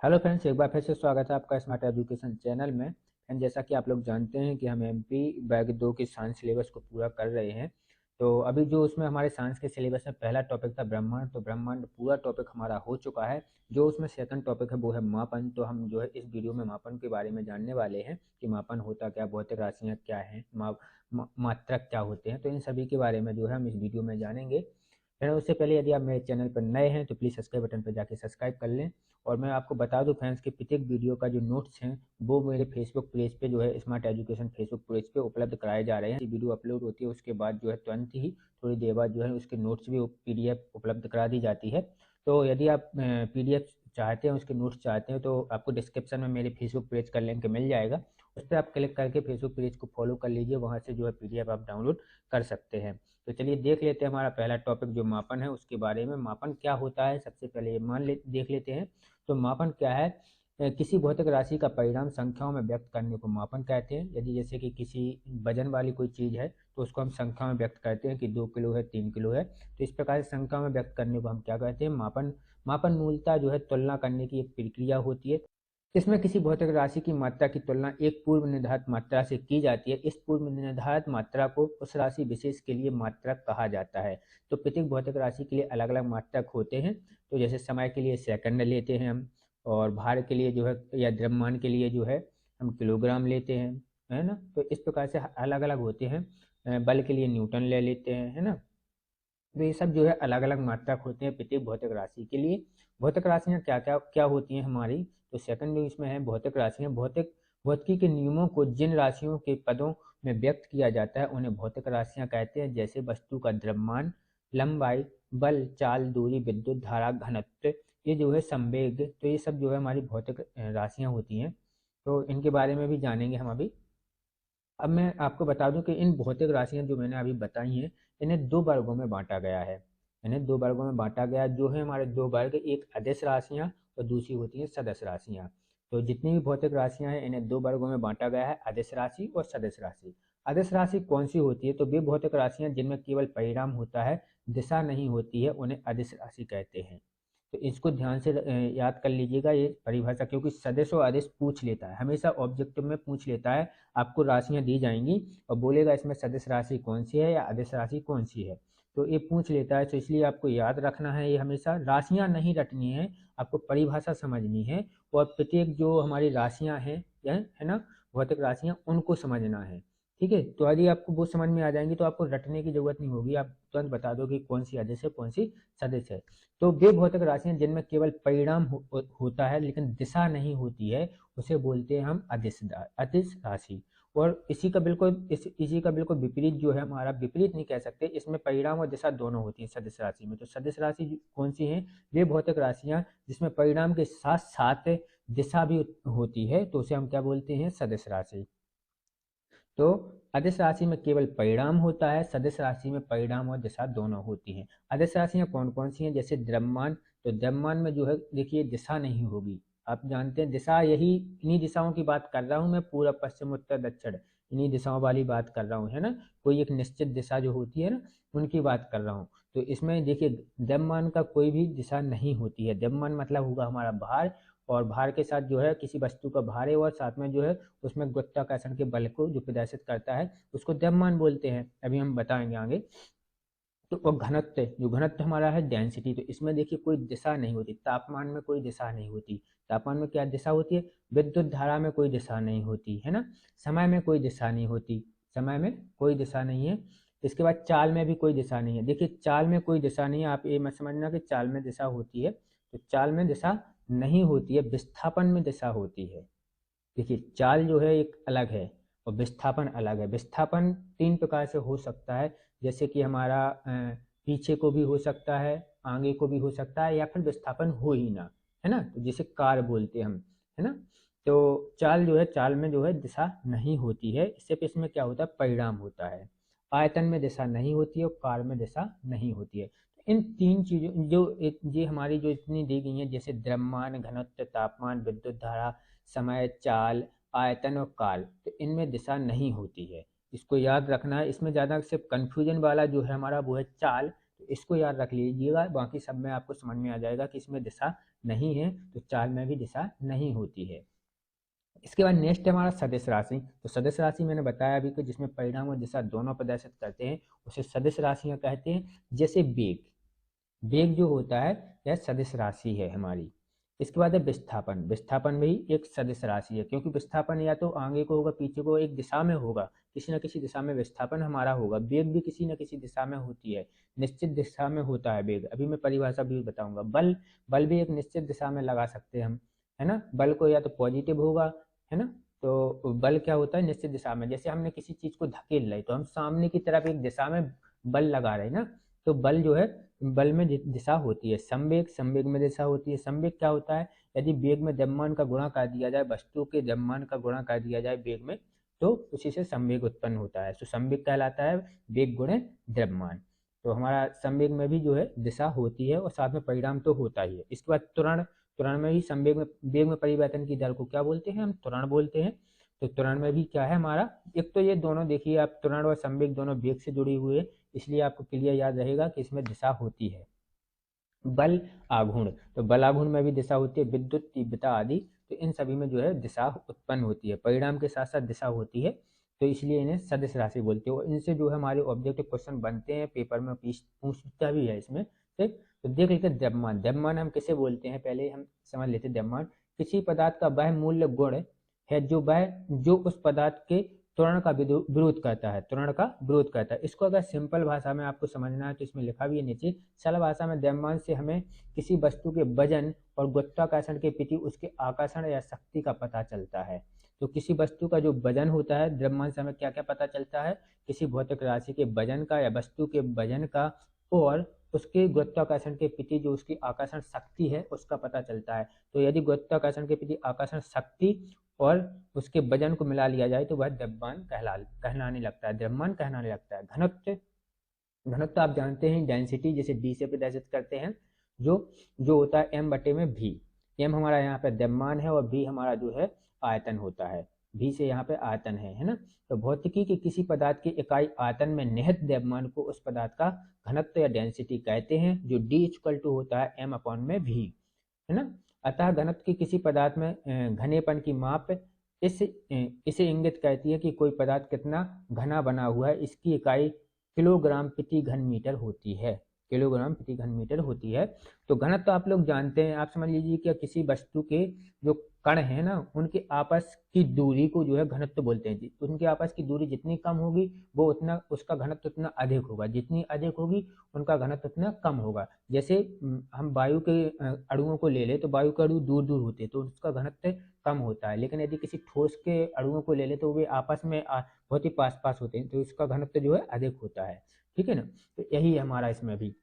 Hello friends, एक बार फिर से स्वागत है आपका स्मार्ट एजुकेशन चैनल में। एंड जैसा कि आप लोग जानते हैं कि हम एमपी बैग 2 की साइंस सिलेबस को पूरा कर रहे हैं। तो अभी जो उसमें हमारे साइंस के सिलेबस में पहला टॉपिक था ब्रह्मांड, तो ब्रह्मांड पूरा टॉपिक हमारा हो चुका है। जो उसमें सेकंड टॉपिक है वो है मापन। तो हम जो है इस वीडियो में मापन के बारे में जानने वाले हैं कि मापन होता क्या, भौतिक राशियाँ क्या हैं, मात्रक क्या होते हैं। तो इन सभी के बारे में जो है हम इस वीडियो में जानेंगे। फ्रेंड, उससे पहले यदि आप मेरे चैनल पर नए हैं तो प्लीज़ सब्सक्राइब बटन पर जाके सब्सक्राइब कर लें। और मैं आपको बता दूं फ्रेंड्स कि प्रत्येक वीडियो का जो नोट्स हैं वो मेरे फेसबुक पेज पे जो है स्मार्ट एजुकेशन फेसबुक पेज पे उपलब्ध कराए जा रहे हैं। वीडियो अपलोड होती है उसके बाद जो है तुरंत ही थोड़ी देर बाद जो है उसके नोट्स भी पीडीएफ उपलब्ध करा दी जाती है। तो यदि आप पीडीएफ चाहते हैं, उसके नोट्स चाहते हैं, तो आपको डिस्क्रिप्शन में मेरे फेसबुक पेज का लिंक मिल जाएगा। उस पर आप क्लिक करके फेसबुक पेज को फॉलो कर लीजिए, वहाँ से जो है पीडीएफ आप डाउनलोड कर सकते हैं। तो चलिए देख लेते हैं हमारा पहला टॉपिक जो मापन है उसके बारे में। मापन क्या होता है सबसे पहले देख लेते हैं। तो मापन क्या है? किसी भौतिक राशि का परिणाम संख्याओं में व्यक्त करने को मापन कहते हैं। यदि जैसे कि किसी वजन वाली कोई चीज़ है तो उसको हम संख्या में व्यक्त करते हैं कि 2 किलो है, 3 किलो है। तो इस प्रकार से संख्या में व्यक्त करने को हम क्या कहते हैं? मापन। मापन मूलतः जो है तुलना करने की एक प्रक्रिया होती है। इसमें किसी भौतिक राशि की मात्रा की तुलना एक पूर्व निर्धारित मात्रा से की जाती है। इस पूर्व निर्धारित मात्रा को उस राशि विशेष के लिए मात्रक कहा जाता है। तो प्रत्येक भौतिक राशि के लिए अलग अलग मात्रक होते हैं। तो जैसे समय के लिए सेकंड लेते हैं हम, और भार के लिए जो है या द्रव्यमान के लिए जो है हम किलोग्राम लेते हैं, है ना। तो इस प्रकार से अलग अलग होते हैं। बल के लिए न्यूटन ले लेते हैं, है ना। तो ये सब जो है अलग अलग मात्रक होते हैं प्रत्येक भौतिक राशि के लिए। भौतिक राशियाँ क्या क्या क्या होती हैं हमारी? तो सेकंड में इसमें है भौतिक राशियाँ। भौतिकी के नियमों को जिन राशियों के पदों में व्यक्त किया जाता है उन्हें भौतिक राशियाँ कहते हैं। जैसे वस्तु का द्रव्यमान, लंबाई, बल, चाल, दूरी, विद्युत धारा, घनत्व, ये जो है संवेग। तो ये सब जो है हमारी भौतिक राशियाँ होती हैं। तो इनके बारे में भी जानेंगे हम अभी। अब मैं आपको बता दूं कि इन भौतिक राशियां जो मैंने अभी बताई हैं इन्हें दो वर्गों में बांटा गया है। इन्हें दो वर्गों में बांटा गया जो है हमारे दो वर्ग, एक अदिश राशियां और दूसरी होती हैं सदिश राशियां। तो जितनी भी भौतिक राशियां हैं इन्हें दो वर्गों में बांटा गया है, अदिश राशि और सदिश राशि। अदिश राशि कौन सी होती है? तो वे भौतिक राशियां जिनमें केवल परिणाम होता है, दिशा नहीं होती है, उन्हें अदिश राशि कहते हैं। तो इसको ध्यान से याद कर लीजिएगा ये परिभाषा, क्योंकि सदिश और अदिश पूछ लेता है, हमेशा ऑब्जेक्टिव में पूछ लेता है। आपको राशियां दी जाएंगी और बोलेगा इसमें सदिश राशि कौन सी है या अदिश राशि कौन सी है। तो ये पूछ लेता है, तो इसलिए आपको याद रखना है, ये हमेशा राशियां नहीं रटनी है, आपको परिभाषा समझनी है। और प्रत्येक जो हमारी राशियां हैं, है ना, भौतिक राशियां, उनको समझना है। ठीक है, तो यदि आपको वो समझ में आ जाएंगी तो आपको रटने की जरूरत नहीं होगी, आप तुरंत बता दो कि कौन सी अदिश है कौन सी सदिश है। तो वे भौतिक राशियां जिनमें केवल परिणाम होता है लेकिन दिशा नहीं होती है, उसे बोलते हैं हम अदिश राशि। और इसी का बिल्कुल विपरीत जो है हमारा, विपरीत नहीं कह सकते, इसमें परिणाम और दिशा दोनों होती है सदिश राशि में। तो सदिश राशि कौन सी है? वे भौतिक राशियां जिसमें परिणाम के साथ साथ दिशा भी होती है, तो उसे हम क्या बोलते हैं? सदिश राशि। तो अदिश राशि में केवल परिणाम होता है, सदिश राशि में परिणाम और दिशा दोनों होती हैं। अदिश राशियां कौन कौन सी हैं? जैसे द्रव्यमान। तो द्रव्यमान में जो है देखिए दिशा नहीं होगी। आप जानते हैं दिशा, यही इन्हीं दिशाओं की बात कर रहा हूँ मैं, पूर्व पश्चिम उत्तर दक्षिण, इन्हीं दिशाओं वाली बात कर रहा हूँ, है ना। कोई एक निश्चित दिशा जो होती है ना, उनकी बात कर रहा हूँ। तो इसमें देखिए द्रव्यमान का कोई भी दिशा नहीं होती है। द्रव्यमान मतलब होगा हमारा भार, और भार के साथ जो है किसी वस्तु का भार है और साथ में जो है उसमें गुरुत्वाकर्षण के बल को जो प्रदर्शित करता है उसको द्रव्यमान बोलते हैं, अभी हम बताएंगे आगे। तो वो घनत्व, जो घनत्व हमारा है डेंसिटी, तो इसमें देखिए कोई दिशा नहीं होती। तापमान में कोई दिशा नहीं होती। तापमान में क्या दिशा होती है? विद्युत धारा में कोई दिशा नहीं होती, है ना। समय में कोई दिशा नहीं होती, समय में कोई दिशा नहीं है। इसके बाद चाल में भी कोई दिशा नहीं है। देखिए चाल में कोई दिशा नहीं है, आप ये मत समझना कि चाल में दिशा होती है। तो चाल में दिशा नहीं होती है, विस्थापन में दिशा होती है। देखिए चाल जो है एक अलग है और विस्थापन अलग है। विस्थापन तीन प्रकार से हो सकता है, जैसे कि हमारा पीछे को भी हो सकता है, आगे को भी हो सकता है, या फिर विस्थापन हो ही ना, है ना। तो जिसे कार बोलते हैं हम, है ना। तो चाल जो है, चाल में जो है दिशा नहीं होती है, सिर्फ इसमें क्या होता है? परिणाम होता है। आयतन में दिशा नहीं होती है और कार में दिशा नहीं होती है। इन तीन चीजों जो ये हमारी जो इतनी दी गई है, जैसे द्रव्यमान, घनत्व, तापमान, विद्युत धारा, समय, चाल, आयतन और काल, तो इनमें दिशा नहीं होती है। इसको याद रखना है। इसमें ज़्यादा सिर्फ कन्फ्यूजन वाला जो है हमारा वो है चाल। तो इसको याद रख लीजिएगा, बाकी सब में आपको समझ में आ जाएगा कि इसमें दिशा नहीं है, तो चाल में भी दिशा नहीं होती है। इसके बाद नेक्स्ट है हमारा सदिश राशि। तो सदिश राशि मैंने बताया अभी कि जिसमें परिणाम और दिशा दोनों प्रदर्शित करते हैं, उसे सदिश राशियां कहते हैं। जैसे वेग, वेग जो होता है यह सदिश राशि है हमारी। इसके बाद है विस्थापन, विस्थापन भी एक सदिश राशि है, क्योंकि विस्थापन या तो आगे को होगा पीछे को, एक दिशा में होगा, किसी न किसी दिशा में विस्थापन हमारा होगा। वेग भी किसी न किसी दिशा में होती है, निश्चित दिशा में होता है वेग। अभी मैं परिभाषा भी बताऊंगा। बल, बल भी एक निश्चित दिशा में लगा सकते हैं हम, है ना। बल को या तो पॉजिटिव होगा, है ना, तो बल क्या होता है निश्चित दिशा में। जैसे हमने किसी चीज को धकेल रहे तो हम सामने की तरफ एक दिशा में बल लगा रहे हैं ना, तो बल जो है, बल में दिशा होती है। संवेग, संवेग में दिशा होती है। संवेग क्या होता है, यदि वेग में द्रव्यमान का गुणा कर दिया जाए, वस्तु के द्रव्यमान का गुणा कर दिया जाए वेग में, तो उसी से संवेग उत्पन्न होता है। तो संवेग कहलाता है वेग गुणे द्रव्यमान। तो हमारा संवेग में भी जो है दिशा होती है और साथ में परिणाम तो होता ही है। इसके बाद त्वरण, त्वरण में भी संवेग में, वेग में परिवर्तन की दर को क्या बोलते हैं, हम त्वरण बोलते हैं। तो त्वरण में भी क्या है हमारा, एक तो ये दोनों देखिए आप, त्वरण और संवेग दोनों वेग से जुड़ी हुई है, इसलिए आपको क्लियर याद रहेगा कि इसमें दिशा होती है। बल आघूर्ण, तो बल आघूर्ण में भी दिशा होती है, विद्युत तीव्रता आदि, तो इन सभी में जो है दिशा उत्पन्न होती है, परिणाम के साथ साथ दिशा होती है। तो इसलिए इन्हें सदिश राशि बोलते हैं। और इनसे जो है हमारे ऑब्जेक्टिव क्वेश्चन बनते हैं, पेपर में पूछता भी है इसमें, ठीक। तो देख लेते हैं द्रव्यमान, द्रव्यमान हम किसे बोलते हैं, पहले हम समझ लेते हैं। द्रव्यमान किसी पदार्थ का वह मूल्य गुण है जो उस पदार्थ के त्वरण का विरोध करता है, त्वरण का विरोध करता है। इसको अगर सिंपल भाषा में आपको समझना है तो इसमें लिखा भी है नीचे, सरल भाषा में द्रव्यमान से हमें किसी वस्तु के वजन और गुरुत्वाकर्षण के प्रति उसके आकर्षण या शक्ति का पता चलता है। तो किसी वस्तु का जो वजन होता है, द्रव्यमान से हमें क्या क्या पता चलता है, किसी भौतिक राशि के वजन का या वस्तु के वजन का, और उसके गुरुत्वाकर्षण के प्रति जो उसकी आकर्षण शक्ति है उसका पता चलता है। तो यदि गुरुत्वाकर्षण के प्रति आकर्षण शक्ति और उसके वजन को मिला लिया जाए तो वह द्रव्यमान कहलाने लगता है, द्रव्यमान कहलाने लगता है। घनत्व, घनत्व आप जानते हैं डेंसिटी, जैसे डी से प्रदर्शित करते हैं, जो जो होता है एम बटे में भी। एम हमारा यहाँ पे द्रव्यमान है और भी हमारा जो है आयतन होता है, भी से यहाँ पे आयतन है ना। तो भौतिकी के किसी पदार्थ की इकाई आयतन में निहित द्रव्यमान को उस पदार्थ का घनत्व या डेंसिटी कहते हैं, जो डी इक्वल टू होता है एम अपॉन में भी, है ना। अतः घनत्व की किसी पदार्थ में घनेपन की माप इसे इंगित करती है कि कोई पदार्थ कितना घना बना हुआ है। इसकी इकाई किलोग्राम प्रति घन मीटर होती है, किलोग्राम प्रति घन मीटर होती है। तो घनत्व तो आप लोग जानते हैं, आप समझ लीजिए कि किसी वस्तु के जो कण है ना, उनके आपस की दूरी को जो है घनत्व बोलते हैं। उनके आपस की दूरी जितनी कम होगी वो उतना, उसका घनत्व उतना अधिक होगा, जितनी अधिक होगी उनका घनत्व उतना कम होगा। जैसे हम वायु के अणुओं को ले ले तो वायु के अणु दूर दूर होते हैं तो उसका घनत्व कम होता है, लेकिन यदि किसी ठोस के अणुओं को ले ले तो वे आपस में बहुत ही पास पास होते हैं, तो इसका घनत्व जो है अधिक होता है, ठीक है ना। तो यही है हमारा इसमें भी।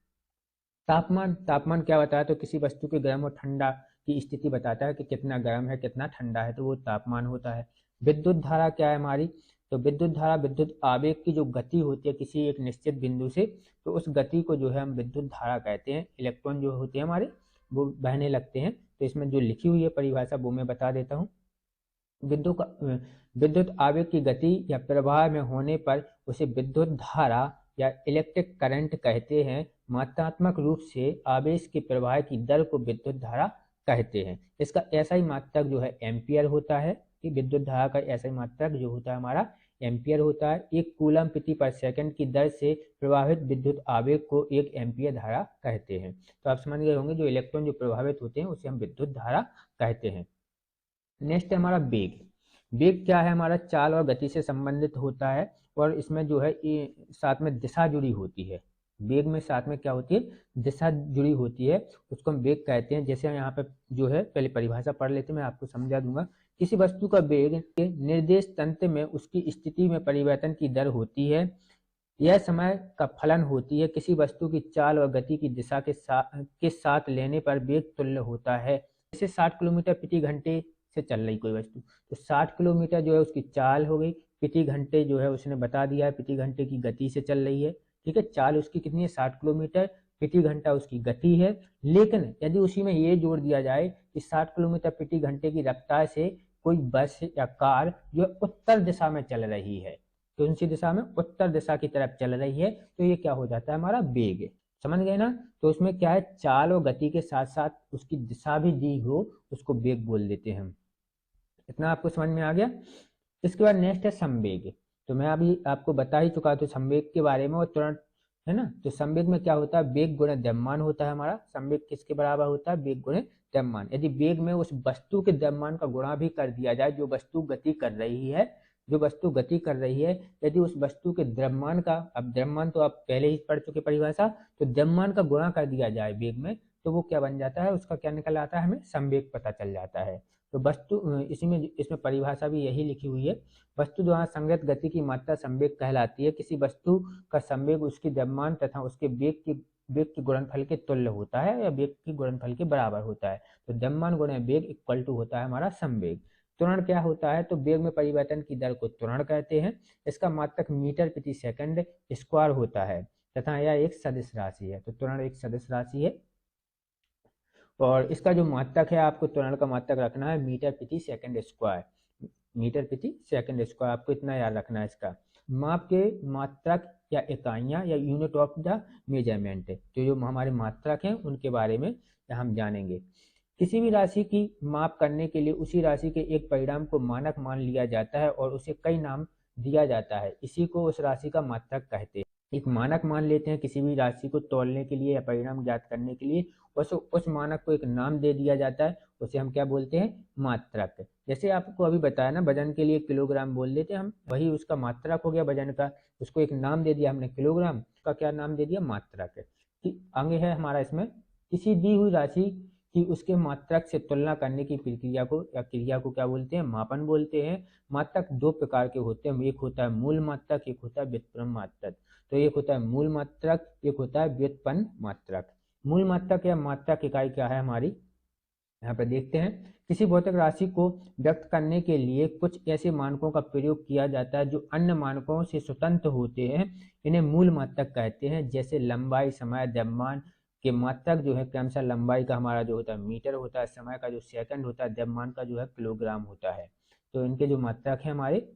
तापमान, तापमान क्या बताया, तो किसी वस्तु के गर्म और ठंडा की स्थिति बताता है कि कितना गर्म है कितना ठंडा है, तो वो तापमान होता है। विद्युत धारा क्या है हमारी, तो विद्युत धारा विद्युत आवेग की जो गति होती है किसी एक निश्चित बिंदु से, तो उस गति को जो है हम विद्युत धारा कहते हैं। इलेक्ट्रॉन जो होते हैं हमारे वो बहने लगते हैं। तो इसमें जो लिखी हुई है परिभाषा वो मैं बता देता हूँ। विद्युत आवेग की गति या प्रवाह में होने पर उसे विद्युत धारा या इलेक्ट्रिक करंट कहते हैं। मात्रात्मक रूप से आवेश के प्रवाह की दर को विद्युत धारा कहते हैं। इसका SI मात्रक जो है एम्पियर होता है, कि विद्युत धारा का SI मात्रक जो होता है हमारा एम्पियर होता है। एक कूलम प्रति पर सेकंड की दर से प्रवाहित विद्युत आवेग को 1 एम्पियर धारा कहते हैं। तो आप समझ गए होंगे, जो इलेक्ट्रॉन जो प्रभावित होते हैं उसे हम विद्युत धारा कहते हैं। नेक्स्ट है हमारा वेग। वेग क्या है, हमारा चाल और गति से संबंधित होता है, और इसमें जो है ये साथ में दिशा जुड़ी होती है। वेग में साथ में क्या होती है, दिशा जुड़ी होती है, उसको हम वेग कहते हैं। जैसे यहाँ पे जो है पहले परिभाषा पढ़ लेते हैं, मैं आपको समझा दूंगा। किसी वस्तु का वेग के निर्देश तंत्र में उसकी स्थिति में परिवर्तन की दर होती है, यह समय का फलन होती है। किसी वस्तु की चाल और गति की दिशा के साथ लेने पर वेग तुल्य होता है। जैसे 60 किलोमीटर प्रति घंटे से चल रही कोई वस्तु, तो 60 किलोमीटर जो है उसकी चाल हो गई, प्रति घंटे जो है उसने बता दिया है प्रति घंटे की गति से चल रही है, ठीक है। चाल उसकी कितनी है, 60 किलोमीटर, प्रति घंटा उसकी गति है। लेकिन यदि उसी में ये जोड़ दिया जाए कि 60 किलोमीटर प्रति घंटे की रफ्तार से कोई बस या कार जो उत्तर दिशा में चल रही है, कौन सी दिशा में, उत्तर दिशा की तरफ चल रही है, तो ये क्या हो जाता है हमारा वेग। समझ गए ना। तो उसमें क्या है, चाल और गति के साथ साथ उसकी दिशा भी दी हो, उसको वेग बोल देते हैं हम। इतना आपको समझ में आ गया। इसके बाद नेक्स्ट है संवेग। तो मैं अभी आपको बता ही चुका तो संवेग के बारे में, और तुरंत है ना। तो संवेग में क्या होता है, वेग गुणा द्रव्यमान होता है हमारा। संवेग किसके बराबर होता है, वेग गुणा द्रव्यमान। यदि वेग में उस वस्तु के द्रव्यमान का गुणा भी कर दिया जाए, जो वस्तु गति कर रही है, जो वस्तु गति कर रही है, यदि उस वस्तु के द्रव्यमान का, अब द्रव्यमान तो आप पहले ही पढ़ चुके परिभाषा, तो द्रव्यमान का गुणा कर दिया जाए वेग में, तो वो क्या बन जाता है, उसका क्या निकल आता है, हमें संवेग पता चल जाता है। तो वस्तु इसी में, इसमें परिभाषा भी यही लिखी हुई है, वस्तु द्वारा संगत गति की मात्रा संवेग कहलाती है। किसी वस्तु का संवेग उसकी द्रव्यमान तथा उसके वेग के गुणनफल के तुल्य होता है, या वेग के गुणनफल के बराबर होता है। तो द्रव्यमान गुणा वेग इक्वल टू होता है हमारा संवेग। त्वरण क्या होता है, तो वेग में परिवर्तन की दर को त्वरण कहते हैं। इसका मात्रक मीटर प्रति सेकंड स्क्वायर होता है तथा यह एक सदिश राशि है। तो त्वरण एक सदिश राशि है, और इसका जो मात्रक है, आपको त्वरण का मात्रक रखना है मीटर प्रति सेकंड स्क्वायर। मीटर प्रति सेकंड स्क्वायर, आपको इतना याद रखना है इसका। माप के मात्रक या इकाइयां या यूनिट ऑफ द मेजरमेंट, जो हमारे मात्रक हैं उनके बारे में हम जानेंगे। किसी भी राशि की माप करने के लिए उसी राशि के एक परिणाम को मानक मान लिया जाता है और उसे कई नाम दिया जाता है, इसी को उस राशि का मात्रक कहते हैं। एक मानक मान लेते हैं किसी भी राशि को तौलने के लिए या परिणाम ज्ञात करने के लिए, उस मानक को एक नाम दे दिया जाता है, उसे हम क्या बोलते हैं, मात्रक। जैसे आपको अभी बताया ना, वजन के लिए किलोग्राम बोल देते हैं हम, वही उसका मात्रक हो गया वजन का। उसको एक नाम दे दिया हमने किलोग्राम, उसका क्या नाम दे दिया, मात्रक। आगे है हमारा इसमें, किसी दी हुई राशि कि उसके मात्रक से तुलना करने की प्रक्रिया को या क्रिया को क्या बोलते हैं, मापन बोलते हैं। मात्रक दो प्रकार के होते हैं, एक होता है मूल मात्रक, एक होता है व्युत्पन्न मात्रक। तो एक होता है मूल मात्रक, एक होता है व्युत्पन्न मात्रक। मूल मात्रक या मात्रक इकाई क्या है हमारी, यहाँ पर देखते हैं। किसी भौतिक राशि को व्यक्त करने के लिए कुछ ऐसे मानकों का प्रयोग किया जाता है जो अन्य मानकों से स्वतंत्र होते हैं, इन्हें मूल मात्रक कहते हैं। जैसे लंबाई, समय, द्रव्यमान के मात्रक जो है क्रमशः लंबाई का हमारा जो होता है मीटर होता है, समय का जो सेकंड होता है, द्रव्यमान का जो है किलोग्राम होता है। तो इनके जो मात्रक है हमारे,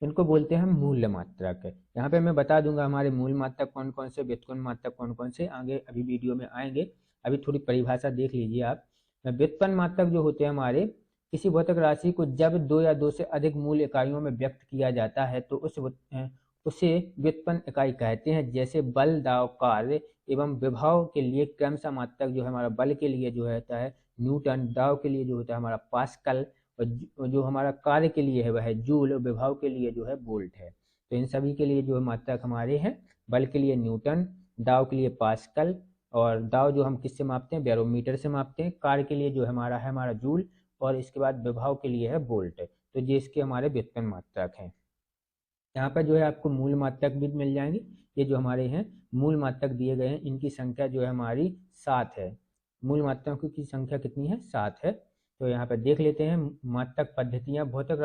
इनको बोलते हैं मूल मात्रक। यहाँ पे मैं बता दूंगा हमारे मूल मात्रक कौन कौन से, व्युत्पन्न मात्रक कौन कौन से, आगे अभी वीडियो में आएंगे। अभी थोड़ी परिभाषा देख लीजिए आप। व्युत्पन्न मात्रक जो होते हैं हमारे, किसी भौतिक राशि को जब दो या दो से अधिक मूल इकाइयों में व्यक्त किया जाता है तो उसे व्युत्पन्न इकाई कहते हैं। जैसे बल, दाव, कार्य एवं विभव के लिए क्रमशः मात्रक जो है हमारा, बल के लिए जो होता है न्यूटन, दाव के लिए जो होता है हमारा पास्कल, और जो हमारा कार्य के लिए है वह है जूल, और विभव के लिए जो है वोल्ट है। तो इन सभी के लिए जो मात्रक हमारे हैं, बल के लिए न्यूटन, दाव के लिए पास्कल, और दाव जो हम किससे मापते हैं, बैरोमीटर से मापते हैं। कार्य के लिए जो हमारा है हमारा जूल, और इसके बाद विभव के लिए है वोल्ट। तो ये इसके हमारे व्युत्पन्न मात्रक हैं। यहाँ पर जो है आपको मूल मात्रक भी मिल जाएंगे। ये जो हमारे हैं मूल मात्रक दिए गए हैं, इनकी संख्या जो है हमारी 7 है। मूल मात्रकों की संख्या कितनी है, 7 है। तो यहाँ पर देख लेते हैं मात्रक पद्धतियाँ। भौतिक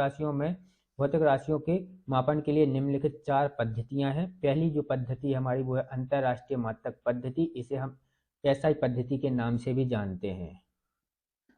राशियों के मापन के लिए निम्नलिखित 4 पद्धतियाँ हैं। पहली जो पद्धति हमारी वो है अंतर्राष्ट्रीय मात्रक पद्धति, इसे हम एसआई पद्धति के नाम से भी जानते हैं।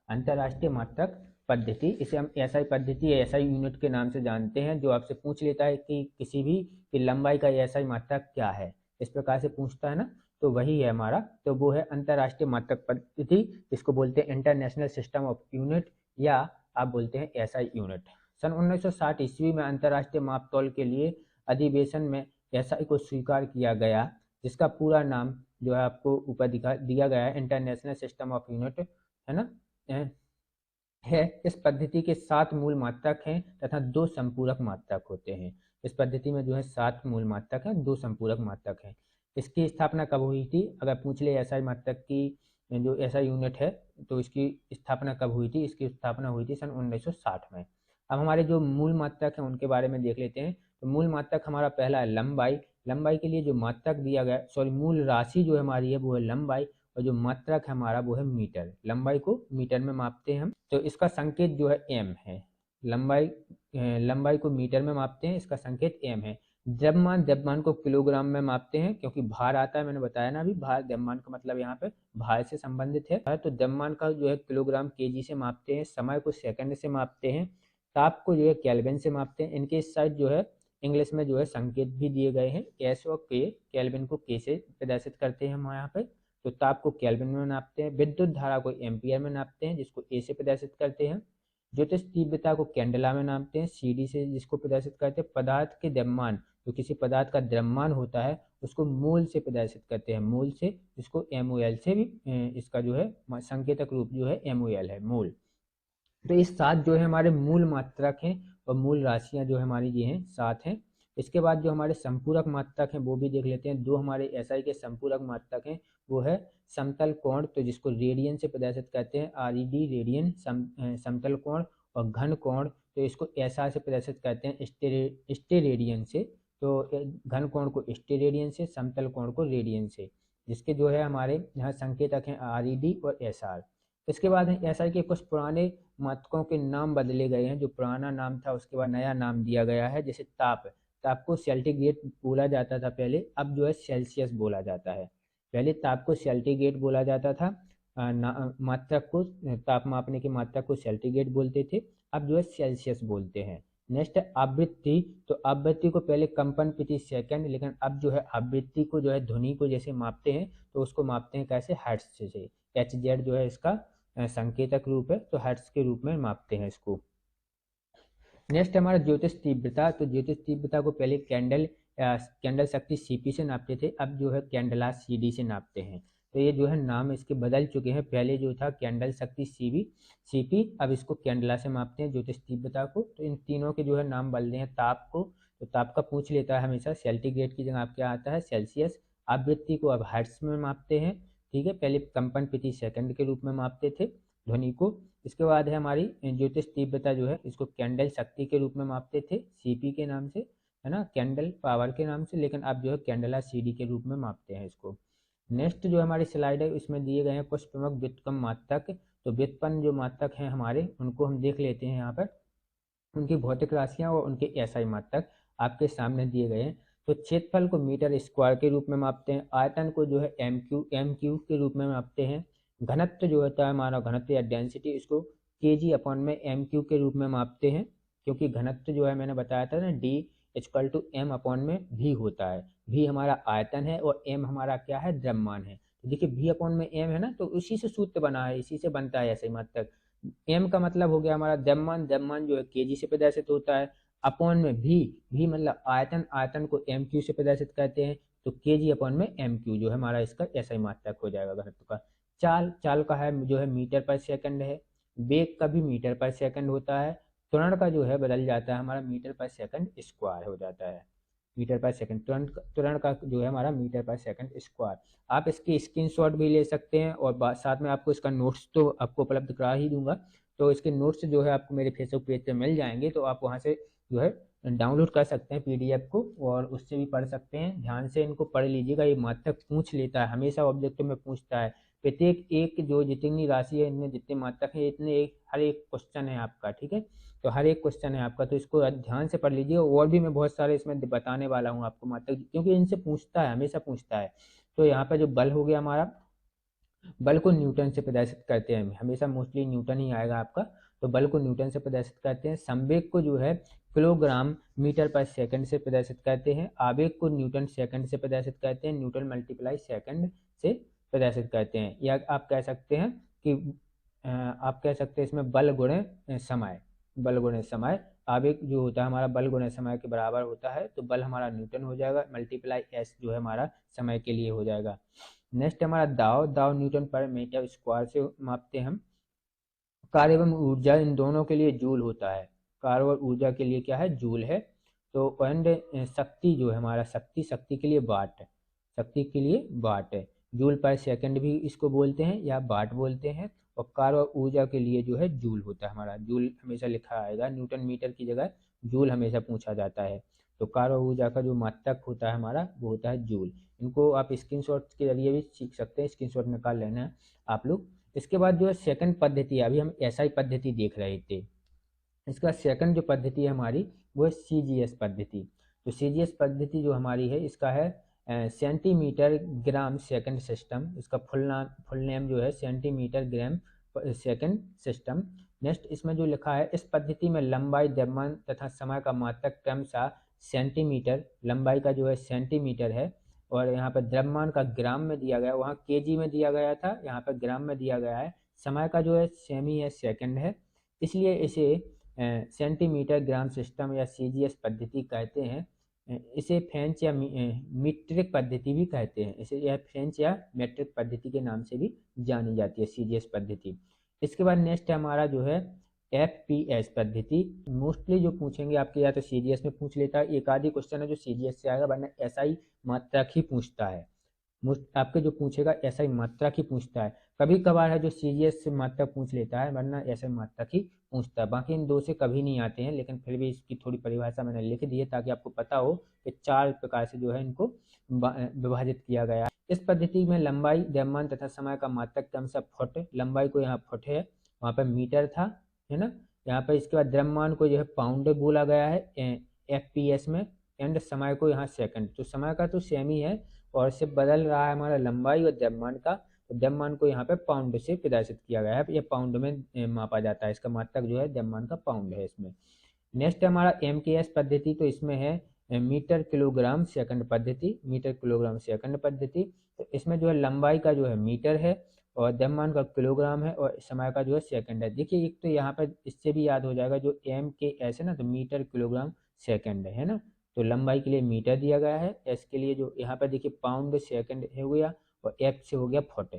अंतर्राष्ट्रीय मात्रक पद्धति, इसे हम एसआई पद्धति या एसआई यूनिट के नाम से जानते हैं। जो आपसे पूछ लेता है कि किसी भी की लंबाई का एसआई मात्रक क्या है, इस प्रकार से पूछता है ना, तो वही है हमारा। तो वो है अंतर्राष्ट्रीय मात्रक पद्धति, इसको बोलते हैं इंटरनेशनल सिस्टम ऑफ यूनिट, या आप बोलते हैं एसआई यूनिट। सन 1960 ईस्वी में अंतर्राष्ट्रीय मापतौल के लिए अधिवेशन में एसआई को स्वीकार किया गया, जिसका पूरा नाम जो है आपको ऊपर दिया गया है, इंटरनेशनल सिस्टम ऑफ यूनिट, है ना, है। इस पद्धति के 7 मूल मात्रक हैं तथा 2 संपूरक मात्रक होते हैं। इस पद्धति में जो है 7 मूल मात्रक हैं, 2 संपूरक मात्रक हैं। इसकी स्थापना कब हुई थी, अगर पूछ ले एसआई मात्रक की, जो एसआई यूनिट है, तो इसकी स्थापना कब हुई थी, इसकी स्थापना हुई थी सन 1960 में। अब हमारे जो मूल मात्रक हैं उनके बारे में देख लेते हैं। तो मूल मात्रक हमारा पहला है लंबाई। लंबाई के लिए जो मात्रक दिया गया, सॉरी, मूल राशि जो हमारी है वो है लंबाई, और जो मात्रक है हमारा वो है मीटर। लंबाई को मीटर में मापते हैं हम, तो इसका संकेत जो है एम है। लंबाई को मीटर में मापते हैं, इसका संकेत एम है। द्रव्यमान को किलोग्राम में मापते हैं, क्योंकि भार आता है, मैंने बताया ना अभी, भार, द्रव्यमान का मतलब यहाँ पे भार से संबंधित है। तो द्रव्यमान का जो है किलोग्राम केजी से मापते हैं। समय को सेकंड से मापते हैं। ताप को जो है केल्विन से मापते हैं। इनके इस साइड जो है इंग्लिश में जो है संकेत भी दिए गए हैं। एस और के, केल्विन को के से प्रदर्शित करते हैं हम यहाँ पे, तो ताप को केल्विन में नापते हैं। विद्युत धारा को एम्पियर में नापते हैं, जिसको ए से प्रदर्शित करते हैं। ज्योतिष तीव्रता को कैंडेला में नापते हैं, सीडी से, जिसको प्रदर्शित करते हैं। पदार्थ के द्रव्यमान, जो किसी पदार्थ का द्रव्यमान होता है उसको मूल से प्रदर्शित करते हैं, मूल से, जिसको एमओएल से भी इसका जो है संकेतक रूप जो है एमओएल है, मूल। तो इस 7 जो है हमारे मूल मात्रक हैं और मूल राशियां जो हमारी ये हैं 7 हैं। इसके बाद जो हमारे संपूरक मात्रक हैं वो भी देख लेते हैं। 2 हमारे एसआई के संपूरक मात्रक हैं, वो है समतल कोण, तो जिसको रेडियन से प्रदर्शित करते हैं, आरईडी रेडियन समतल कोण, और घन कोण तो इसको एसआर से प्रदर्शित करते हैं स्टेरेडियन से। तो घन कोण को स्टेरेडियन से, समतल कोण को रेडियन से, जिसके जो है हमारे यहाँ संकेतक हैं आरईडी और एसआर। इसके बाद एसआई के कुछ पुराने मात्रकों के नाम बदले गए हैं, जो पुराना नाम था उसके बाद नया नाम दिया गया है। जैसे ताप, ताप को सेल्टिग्रेड बोला जाता था पहले, अब जो है सेल्सियस बोला जाता है। पहले ताप को सेल्टिग्रेड बोला जाता था, मात्रक को, ताप मापने की मात्रक को सेल्टिग्रेड बोलते थे, अब जो है सेल्सियस बोलते हैं। नेक्स्ट आवृत्ति, तो आवृत्ति को पहले कंपन प्रति सेकंड, लेकिन अब जो है आवृत्ति को जो है ध्वनि को जैसे मापते हैं तो उसको मापते हैं कैसे, हर्ट्ज से। एच जेड जो है इसका संकेतक रूप है, तो हर्ट्ज के रूप में मापते हैं इसको। नेक्स्ट हमारा ज्योतिष तीव्रता, तो ज्योतिष तीव्रता को पहले कैंडल शक्ति सीपी से नापते थे, अब जो है कैंडला सीडी से नापते हैं। तो ये जो है नाम इसके बदल चुके हैं, पहले जो था कैंडल शक्ति सीपी, अब इसको कैंडला से मापते हैं ज्योतिष तीव्रता को। तो इन तीनों के जो है नाम बदले हैं। ताप को, तो ताप का पूछ लेता है हमेशा, सेल्टिग्रेड की जगह आप क्या आता है, सेल्सियस। आवृत्ति को अब हर्ट्ज में मापते हैं, ठीक है, पहले कंपन प्रति सेकंड के रूप में मापते थे ध्वनि को। इसके बाद है हमारी ज्योतिष तीव्रता जो है, इसको कैंडल शक्ति के रूप में मापते थे सीपी के नाम से, है ना, कैंडल पावर के नाम से, लेकिन अब जो है कैंडला सीडी के रूप में मापते हैं इसको। नेक्स्ट जो हमारी स्लाइड है इसमें दिए गए हैं कुछ प्रमुख व्युत्पन्न मात्रक। तो व्युत्पन्न जो मात्रक हैं हमारे, उनको हम देख लेते हैं यहाँ पर, उनकी भौतिक राशियाँ और उनके एसआई मात्रक आपके सामने दिए गए हैं। तो क्षेत्रफल को मीटर स्क्वायर के रूप में मापते हैं, आयतन को जो है एम क्यू के रूप में मापते हैं, घनत्व जो होता है हमारा घनत्व या डेंसिटी, इसको केजी अपॉन में एम क्यू के रूप में मापते हैं, क्योंकि घनत्व जो है मैंने बताया था ना, d equal to m upon में भी होता है। भी हमारा आयतन है और एम हमारा क्या है, द्रव्यमान है। तो देखिए भी अपॉन में एम है ना, तो उसी से सूत्र बना है, इसी से बनता है ऐसे मात्रक। एम का मतलब हो गया हमारा द्रव्यमान, द्रव्यमान जो है केजी से प्रदर्शित होता है, अपॉन में भी मतलब आयतन, आयतन को एम क्यू से प्रदर्शित करते हैं, तो केजी अपॉन में एम क्यू जो है हमारा इसका ऐसा ही मात्रक हो जाएगा घनत्व का। चाल, चाल का है जो है मीटर पर सेकंड है, वेग का भी मीटर पर सेकंड होता है, त्वरण का जो है बदल जाता है हमारा मीटर पर सेकंड स्क्वायर हो जाता है, मीटर पर सेकंड, त्वरण का जो है हमारा मीटर पर सेकंड स्क्वायर। आप इसकी स्क्रीनशॉट भी ले सकते हैं और साथ में आपको इसका नोट्स तो आपको उपलब्ध करा ही दूंगा। तो इसके नोट्स जो है आपको मेरे फेसबुक पेज पे मिल जाएंगे, तो आप वहाँ से जो है डाउनलोड कर सकते हैं पीडीएफ को और उससे भी पढ़ सकते हैं। ध्यान से इनको पढ़ लीजिएगा, ये मात्रक पूछ लेता है, हमेशा ऑब्जेक्टिव में पूछता है। प्रत्येक एक जो जितनी राशि है, इनमें जितने मात्रक है, इतने हर एक क्वेश्चन है आपका, ठीक है, तो हर एक क्वेश्चन है आपका, तो इसको ध्यान से पढ़ लीजिए। और भी मैं बहुत सारे इसमें बताने वाला हूँ आपको मात्रक, क्योंकि इनसे पूछता है, हमेशा पूछता है। तो यहाँ पर जो बल हो गया हमारा, बल को न्यूटन से प्रदर्शित करते हैं, हमेशा मोस्टली न्यूटन ही आएगा आपका, तो बल को न्यूटन से प्रदर्शित करते हैं। संवेग को जो है किलोग्राम मीटर पर सेकंड से प्रदर्शित करते हैं, आवेग को न्यूटन सेकंड से प्रदर्शित करते हैं, न्यूटन मल्टीप्लाई सेकंड से प्रदर्शित करते हैं। या आप कह सकते हैं कि आप कह सकते हैं इसमें बल गुणे समय, बल गुणे समय, आवेग जो होता है हमारा बल गुणे समय के बराबर होता है, तो बल हमारा न्यूटन हो जाएगा, मल्टीप्लाई एस जो है हमारा समय के लिए हो जाएगा। नेक्स्ट हमारा दाव, दाव न्यूटन पर मीटर स्क्वायर से मापते हैं हम। कार्य एवं ऊर्जा इन दोनों के लिए जूल होता है, कार्य और ऊर्जा के लिए क्या है, जूल है। तो एंड शक्ति जो है हमारा, शक्ति के लिए वाट है, शक्ति के लिए वाट है, जूल पर सेकंड भी इसको बोलते हैं या वाट बोलते हैं। और कार्य और ऊर्जा के लिए जो है जूल होता है हमारा, जूल हमेशा लिखा आएगा, न्यूटन मीटर की जगह जूल हमेशा पूछा जाता है। तो कार्य और ऊर्जा का जो मात्रक होता है हमारा, वो होता है जूल। इनको आप स्क्रीनशॉट के जरिए भी सीख सकते हैं, स्क्रीनशॉट निकाल लेना है आप लोग। इसके बाद जो है सेकंड पद्धति, अभी हम एसआई पद्धति देख रहे थे, इसका सेकंड जो पद्धति है हमारी, वो है सीजीएस पद्धति। तो सीजीएस पद्धति जो हमारी है, इसका है सेंटीमीटर ग्राम सेकंड सिस्टम, इसका फुल नेम जो है centimetre gram second system. Next इसमें जो लिखा है, इस पद्धति में लंबाई, द्रव्यमान तथा समय का मात्रक क्रमशः सेंटीमीटर, लंबाई का जो है सेंटीमीटर है, और यहाँ पर द्रव्यमान का ग्राम में दिया गया, वहाँ केजी में दिया गया था, यहाँ पर ग्राम में दिया गया है। समय का जो है सेमी है, सेकंड है, इसलिए इसे सेंटीमीटर ग्राम सिस्टम या सीजीएस पद्धति कहते हैं। इसे फ्रेंच या मीट्रिक पद्धति भी कहते हैं, इसे यह फ्रेंच या मीट्रिक पद्धति के नाम से भी जानी जाती है, सीजीएस पद्धति। इसके बाद नेक्स्ट हमारा जो है एफपीएस पद्धति। मोस्टली जो पूछेंगे आपके, या तो सीजीएस में पूछ लेता है, एक आधी क्वेश्चन है जो सीजीएस से आएगा, वरना एसआई मात्रक ही पूछता है। आपके जो पूछेगा एसआई मात्रक ही पूछता है। कभी कभार है जो सीजीएस से मात्रक पूछ लेता है, वरना एसआई मात्रक ही पूछता है। बाकी इन दो से कभी नहीं आते हैं, लेकिन फिर भी इसकी थोड़ी परिभाषा मैंने लिख दी है ताकि आपको पता हो कि 4 प्रकार से जो है इनको विभाजित किया गया है। इस पद्धति में लंबाई, द्रव्यमान तथा समय का मात्रक क्रम से फुट, लंबाई को यहाँ फुट है, वहाँ पर मीटर था, है ना, यहाँ पर। इसके बाद द्रव्यमान को जो है पाउंड बोला गया है एफपीएस में, एंड समय को यहाँ सेकंड। तो समय का तो सेम ही है, और सिर्फ बदल रहा है हमारा लंबाई और द्रव्यमान का। तो द्रव्यमान को यहाँ पे पाउंड से प्रदर्शित किया गया है, ये पाउंड में मापा जाता है, इसका मात्रक जो है द्रव्यमान का पाउंड है इसमें। नेक्स्ट हमारा एमकेएस पद्धति, तो इसमें है मीटर किलोग्राम सेकंड पद्धति, मीटर किलोग्राम सेकंड पद्धति। तो इसमें जो है लंबाई का जो है मीटर है, और द्रव्यमान का किलोग्राम है, और समय का जो है सेकंड है। देखिए एक तो यहाँ पर इससे भी याद हो जाएगा, जो एमकेएस है ना, तो मीटर किलोग्राम सेकंड है ना, तो लंबाई के लिए मीटर दिया गया है, एस के लिए जो यहाँ पर देखिए पाउंड सेकंड हो गया, और एफ से हो गया फुट,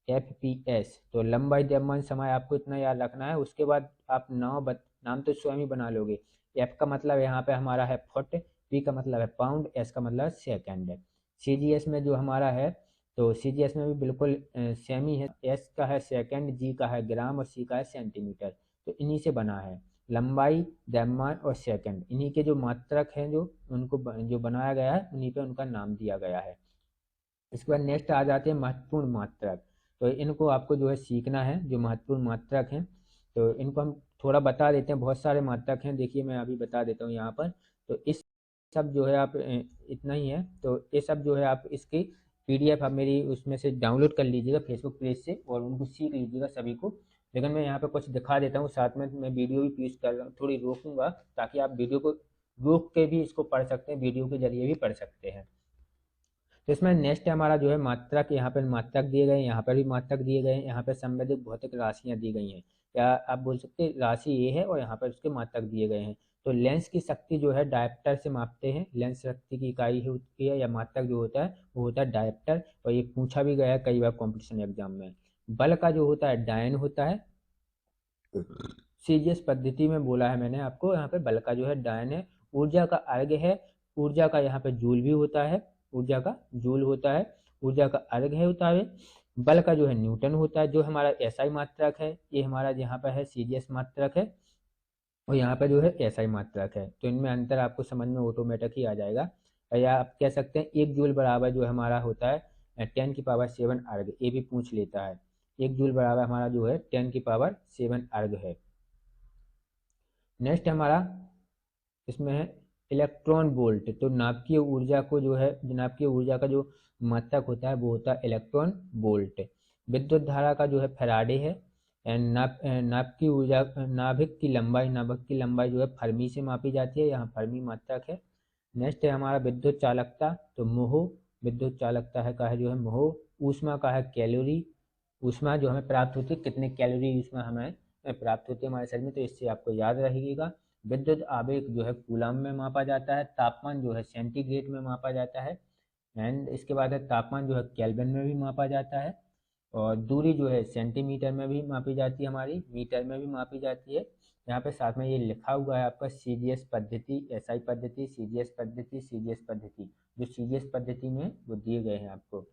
एफपीएस। तो लंबाई, द्रव्यमान, समय आपको इतना याद रखना है। उसके बाद आप नाम तो स्वयं ही बना लोगे। एफ का मतलब यहाँ पे हमारा है फुट, पी का मतलब है पाउंड, एस का मतलब सेकंड है। सीजीएस में जो हमारा है, तो सीजीएस में भी बिल्कुल सेम ही है, एस का है सेकंड, जी का है ग्राम, और सी का है सेंटीमीटर। तो इन्हीं से बना है, लंबाई, द्रव्यमान और सेकंड, इन्हीं के जो मात्रक हैं, जो उनको जो बनाया गया है, उन्हीं पे उनका नाम दिया गया है। इसके बाद नेक्स्ट आ जाते हैं महत्वपूर्ण मात्रक। तो इनको आपको जो है सीखना है, जो महत्वपूर्ण मात्रक हैं, तो इनको हम थोड़ा बता देते हैं। बहुत सारे मात्रक हैं, देखिए मैं अभी बता देता हूँ यहाँ पर। तो इस सब जो है आप इतना ही है, तो ये सब जो है आप इसकी पीडीएफ आप मेरी उसमें से डाउनलोड कर लीजिएगा फेसबुक पेज से, और उनको सीख लीजिएगा सभी को। लेकिन मैं यहाँ पे कुछ दिखा देता हूँ, साथ में मैं वीडियो भी पेश कर रहा हूँ, थोड़ी रोकूंगा ताकि आप वीडियो को रोक के भी इसको पढ़ सकते हैं, वीडियो के जरिए भी पढ़ सकते हैं। तो इसमें नेक्स्ट हमारा जो है मात्रक, यहाँ पर मात्रक दिए गए हैं, यहाँ पर भी मात्रक दिए गए हैं, यहाँ पर संबंधित भौतिक राशियाँ दी गई हैं, या आप बोल सकते हैं राशि ये है, और यहाँ पर उसके मात्रक दिए गए हैं। तो लेंस की शक्ति जो है डायप्टर से मापते हैं, लेंस शक्ति की इकाई होती है या मात्रक जो होता है वो होता है डायप्टर, और ये पूछा भी गया है कई बार कॉम्पिटिशन एग्जाम में। बल का जो होता है डायन होता है, सीजीएस पद्धति में बोला है मैंने आपको, यहाँ पे बल का जो है डायन है। ऊर्जा का अर्घ है, ऊर्जा का यहाँ पे जूल भी होता है, ऊर्जा का जूल होता है, ऊर्जा का अर्घ है होता है। बल का जो है न्यूटन होता है, जो हमारा एसआई मात्रक है, ये हमारा यहाँ पर है सीजीएस मात्रक है, और यहाँ पे जो है एसआई मात्रक है। तो इनमें अंतर आपको समझ में ऑटोमेटिक ही आ जाएगा। या आप कह सकते हैं 1 जूल बराबर जो हमारा होता है 10⁻⁷ अर्घ, ये भी पूछ लेता है। 1 जूल बराबर हमारा जो है 10⁻⁷ अर्घ है। नेक्स्ट हमारा इसमें है इलेक्ट्रॉन वोल्ट। तो नाभिकीय ऊर्जा को जो है, नाभिकीय ऊर्जा का जो मात्रक होता है वो होता है इलेक्ट्रॉन वोल्ट। विद्युत धारा का जो है फैराडे है। नाभिकीय ऊर्जा, नाभिक की लंबाई जो है फर्मी से मापी जाती है, यहाँ फर्मी मात्रक है। नेक्स्ट है हमारा विद्युत चालकता, तो मोह, विद्युत चालकता है का है जो है मोह। ऊष्मा का है कैलोरी, ऊष्मा जो हमें प्राप्त होती है, कितने कैलोरी ऊष्मा हमें प्राप्त होती है हमारे शरीर में, तो इससे आपको याद रहेगा। विद्युत आवेग जो है कूलम में मापा जाता है। तापमान जो है सेंटीग्रेड में मापा जाता है, एंड इसके बाद है तापमान जो है केल्विन में भी मापा जाता है। और दूरी जो है सेंटीमीटर में भी मापी जाती है, हमारी मीटर में भी मापी जाती है। यहाँ पे साथ में ये लिखा हुआ है आपका सीजीएस पद्धति, एसआई पद्धति, सीजीएस पद्धति, सीजीएस पद्धति। जो सीजीएस पद्धति में वो दिए गए हैं आपको।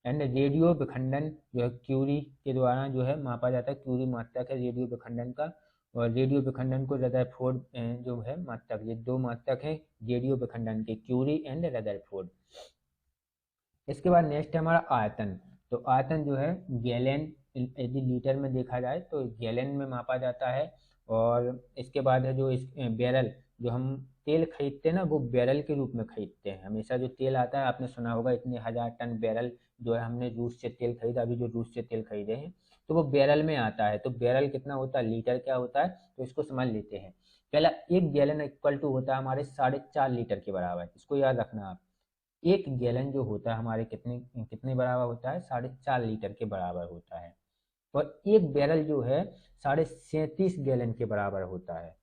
एंड रेडियो विखंडन जो है क्यूरी के द्वारा जो है मापा जाता है, क्यूरी मात्रक है रेडियो विखंडन का। और रेडियो विखंडन को रदरफोर्ड जो है मात्रक, ये 2 मात्रक है रेडियो विखंडन के, क्यूरी एंड रदरफोर्ड। इसके बाद नेक्स्ट है हमारा आयतन। तो आयतन जो है गैलन, यदि लीटर में देखा जाए तो गैलन में मापा जाता है। और इसके बाद है जो इस बैरल, जो हम तेल खरीदते हैं ना, वो बैरल के रूप में खरीदते हैं। हमेशा जो तेल आता है, आपने सुना होगा इतने 1000 टन बैरल जो है, हमने रूस से तेल खरीदा, अभी जो रूस से तेल खरीदे हैं, तो वो बैरल में आता है। तो बैरल कितना होता है, लीटर क्या होता है, तो इसको समझ लेते हैं। पहला, 1 गैलन इक्वल टू होता है हमारे 4.5 लीटर के बराबर, इसको याद रखना आप। 1 गैलन जो होता है हमारे कितने कितने बराबर होता है, 4.5 लीटर के बराबर होता है। और एक बैरल जो है 37.5 गैलन के बराबर होता है।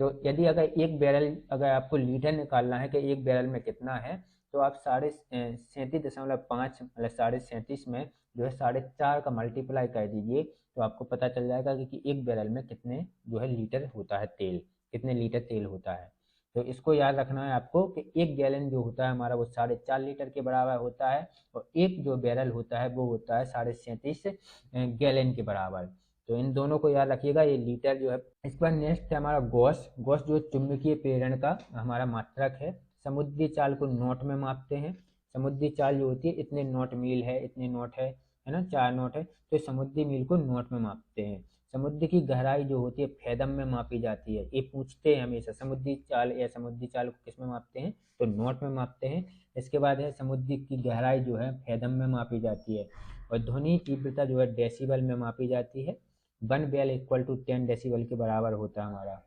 तो यदि अगर एक बैरल, अगर आपको लीटर निकालना है कि एक बैरल में कितना है, तो आप 37.5 मतलब 37.5 में जो है 4.5 का मल्टीप्लाई कर दीजिए, तो आपको पता चल जाएगा कि एक बैरल में कितने जो है लीटर होता है तेल, कितने लीटर तेल होता है। तो इसको याद रखना है आपको कि 1 गैलन जो होता है हमारा वो 4.5 लीटर के बराबर होता है, और एक जो बैरल होता है वो होता है 37.5 गैलन के बराबर। तो इन दोनों को याद रखिएगा, ये लीटर जो है। इस पर नेक्स्ट है हमारा गॉस। गॉस जो चुंबकीय प्रेरण का हमारा मात्रक है। समुद्री चाल को नॉट में मापते हैं। समुद्री चाल जो होती है, इतने नॉट मील है, इतने नॉट है ना, 4 नॉट है, तो समुद्री मील को नॉट में मापते हैं। समुद्र की गहराई जो होती है फैदम में मापी जाती है। ये पूछते हैं हमेशा, समुद्री चाल या समुद्री चाल को किस में मापते हैं, तो नॉट में मापते हैं। इसके बाद है समुद्र की गहराई जो है फैदम में मापी जाती है। और ध्वनि तीव्रता जो है डेसिबल में मापी जाती है। 1 बेल इक्वल टू 10 डेसिबल के बराबर होता है हमारा।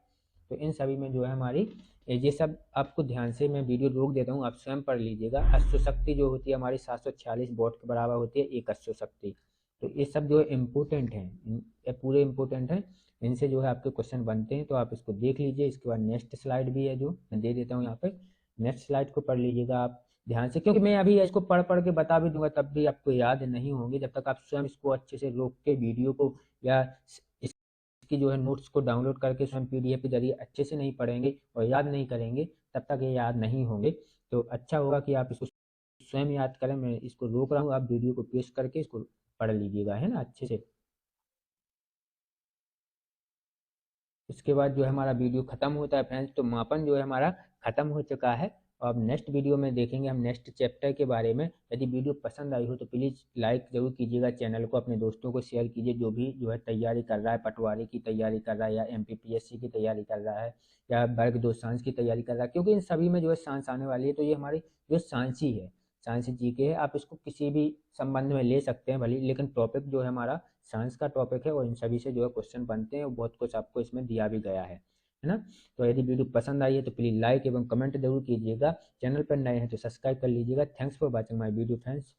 तो इन सभी में जो है हमारी ये सब आपको ध्यान से, मैं वीडियो रोक देता हूँ, आप स्वयं पढ़ लीजिएगा। अश्व शक्ति जो होती है हमारी 746 वॉट के बराबर होती है एक अश्व शक्ति। तो ये सब जो है इम्पोर्टेंट हैं, ये पूरे इम्पोर्टेंट हैं, इनसे जो है आपके क्वेश्चन बनते हैं। तो आप इसको देख लीजिए। इसके बाद नेक्स्ट स्लाइड भी है जो मैं दे देता हूँ यहाँ पे, नेक्स्ट स्लाइड को पढ़ लीजिएगा आप ध्यान से, क्योंकि मैं अभी इसको पढ़ पढ़ के बता भी दूंगा तब भी आपको याद नहीं होंगे जब तक आप स्वयं इसको अच्छे से रोक के वीडियो को या इसकी जो है नोट्स को डाउनलोड करके स्वयं पीडीएफ के जरिए अच्छे से नहीं पढ़ेंगे और याद नहीं करेंगे, तब तक ये याद नहीं होंगे। तो अच्छा होगा कि आप इसको स्वयं याद करें। मैं इसको रोक रहा हूँ, आप वीडियो को पेश करके इसको पढ़ लीजिएगा, है ना, अच्छे से। उसके बाद जो है हमारा वीडियो खत्म होता है फ्रेंड्स। तो मापन जो है हमारा खत्म हो चुका है। और अब नेक्स्ट वीडियो में देखेंगे हम नेक्स्ट चैप्टर के बारे में। यदि वीडियो पसंद आई हो तो प्लीज़ लाइक जरूर कीजिएगा, चैनल को अपने दोस्तों को शेयर कीजिए, जो भी जो है तैयारी कर रहा है, पटवारी की तैयारी कर रहा है या एमपीपीएससी की तैयारी कर रहा है या वर्ग 2 साइंस की तैयारी कर रहा है, क्योंकि इन सभी में जो है साइंस आने वाली है। तो ये हमारी जो साइंस ही है, साइंस जीके है। आप इसको किसी भी संबंध में ले सकते हैं भले, लेकिन टॉपिक जो है हमारा साइंस का टॉपिक है, और इन सभी से जो है क्वेश्चन बनते हैं, और बहुत कुछ आपको इसमें दिया भी गया है ना। तो यदि वीडियो पसंद आई है तो प्लीज़ लाइक एवं कमेंट जरूर कीजिएगा। चैनल पर नए हैं तो सब्सक्राइब कर लीजिएगा। Thanks for watching my video friends.